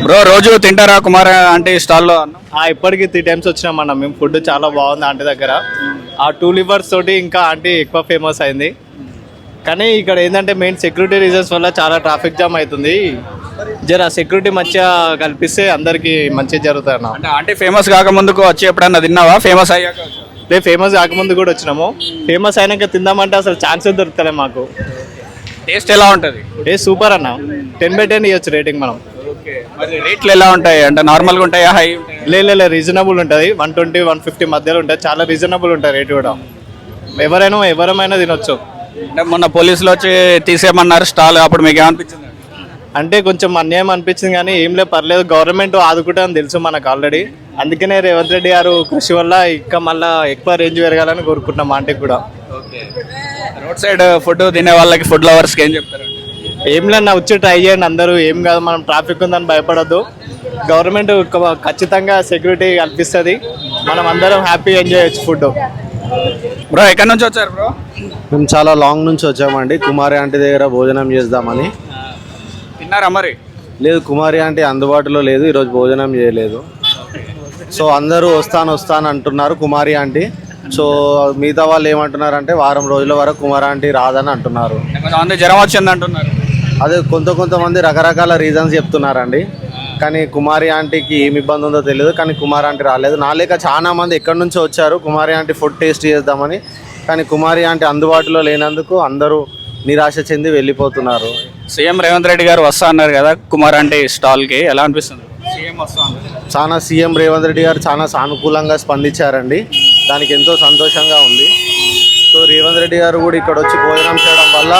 Bro రోజు తింటారా కుమార్ అంటే స్టాల్లో అన్నం? ఇప్పటికి 3 times వచ్చినామన్న మేము. ఫుడ్ చాలా బాగుంది ఆంటీ దగ్గర. ఆ 2 livers తోటి ఇంకా ఆంటీ ఎక్కువ ఫేమస్ అయింది. కానీ ఇక్కడ ఏంటంటే మెయిన్ సెక్యూరిటీ రీజన్స్ వల్ల చాలా ట్రాఫిక్ జామ్ అవుతుంది. జర సెక్యూరిటీ మంచిగా కల్పిస్తే అందరికి మంచిగా జరుగుతుంది అన్న. అంటే ఫేమస్ కాకముందుకు వచ్చి ఎప్పుడన్నా తిన్నావా? ఫేమస్ అయ్యాక రేపు ఫేమస్ కాకముందు కూడా వచ్చినాము. ఫేమస్ అయినాక తిందామంటే అసలు ఛాన్సే దొరుకుతలే మాకు. టేస్ట్ ఎలా ఉంటుంది? సూపర్ అన్న. 10/10 ఇవ్వచ్చు రేటింగ్ మనం. మరి రేట్లు ఎలా ఉంటాయి? అంటే నార్మల్గా ఉంటాయా, హై? లేదు రీజనబుల్ ఉంటుంది. 120, 150 మధ్యలో ఉంటుంది. చాలా రీజనబుల్ ఉంటుంది రేట్ కూడా. ఎవరమైనా తినొచ్చు. అంటే మొన్న పోలీసులు వచ్చి తీసేయమన్నారు స్టాల్, అప్పుడు మీకు ఏమనిపించింది? అంటే కొంచెం అన్యాయం అనిపించింది కానీ ఏం లేదు, పర్లేదు. గవర్నమెంట్ ఆదుకుంటుందని తెలుసు మనకు ఆల్రెడీ. అందుకనే రేవంత్ రెడ్డి గారు కృషి వల్ల ఇంకా మళ్ళీ ఎక్కువ రేంజ్ పెరగాలని కోరుకుంటున్నాం ఆంటీకి కూడా. రోడ్ సైడ్ ఫుడ్ తినే వాళ్ళకి, ఫుడ్ లవర్స్కి ఏం చెప్తారు? ఏం లేదన్నా, వచ్చి ట్రై చేయండి అందరూ. ఏం కాదు, మనం ట్రాఫిక్ ఉందని భయపడద్దు. గవర్నమెంట్ ఖచ్చితంగా సెక్యూరిటీ కల్పిస్తుంది. మనం అందరం హ్యాపీగా ఎంజాయ్ చేయొచ్చు ఫుడ్. బ్రో ఎక్కడి నుంచి వచ్చారు బ్రో? మేము చాలా లాంగ్ నుంచి వచ్చామండి. కుమారి ఆంటీ దగ్గర భోజనం చేద్దామని. తిన్నారా మరి? లేదు, కుమారి ఆంటీ అందుబాటులో లేదు, ఈరోజు భోజనం చేయలేదు. సో అందరూ వస్తాను అంటున్నారు కుమారి ఆంటీ. సో మిగతా వాళ్ళు ఏమంటున్నారంటే వారం రోజుల వరకు కుమారి ఆంటీ రాదని అంటున్నారు. కొంతమంది జ్వరం వచ్చింది అంటున్నారు. అదే కొంతమంది రకరకాల రీజన్స్ చెప్తున్నారండి. కానీ కుమారి ఆంటీకి ఏమి ఇబ్బంది ఉందో తెలియదు, కానీ కుమారి ఆంటీ రాలేదు. నా లేక చాలా మంది ఎక్కడి నుంచో వచ్చారు కుమారి ఆంటీ ఫుడ్ టేస్ట్ చేద్దామని. కానీ కుమారి ఆంటీ అందుబాటులో లేనందుకు అందరూ నిరాశ చెంది వెళ్ళిపోతున్నారు. సీఎం రేవంత్ రెడ్డి గారు వస్తా అన్నారు కదా కుమార్ ఆంటీ స్టాల్కి, ఎలా అనిపిస్తుంది? సీఎం రేవంత్ రెడ్డి గారు చాలా సానుకూలంగా స్పందించారండి. దానికి ఎంతో సంతోషంగా ఉంది. సో రేవంత్ రెడ్డి గారు కూడా ఇక్కడ వచ్చి భోజనం చేయడం వల్ల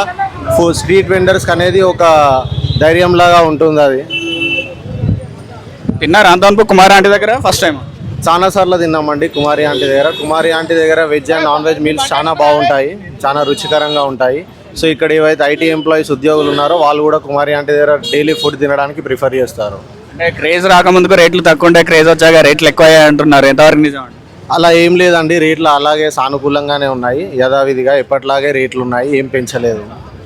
స్ట్రీట్ వెండర్స్కి అనేది ఒక ధైర్యంలాగా ఉంటుంది. అది తిన్నారా అంతవరకు కుమార్ ఆంటీ దగ్గర? ఫస్ట్ టైం చాలా సార్లు తిన్నామండి కుమారి ఆంటీ దగ్గర. కుమారి ఆంటీ దగ్గర veg and non veg meals చాలా బాగుంటాయి, చాలా రుచికరంగా ఉంటాయి. సో ఇక్కడ ఏవైతే ఐటీ ఎంప్లాయీస్ ఉద్యోగులు ఉన్నారో వాళ్ళు కూడా కుమారి ఆంటీ దగ్గర డైలీ ఫుడ్ తినడానికి ప్రిఫర్ చేస్తారు. అంటే క్రేజ్ రాకముందుకు రేట్లు తక్కువ ఉంటాయి, క్రేజ్ వచ్చాక రేట్లు ఎక్కువ అంటున్నారు. ఎంతవరకు నిజం? అలా ఏం లేదండి, రేట్లు అలాగే సానుకూలంగానే ఉన్నాయి. యథావిధిగా ఎప్పటిలాగే రేట్లు ఉన్నాయి, ఏం పెంచలేదు.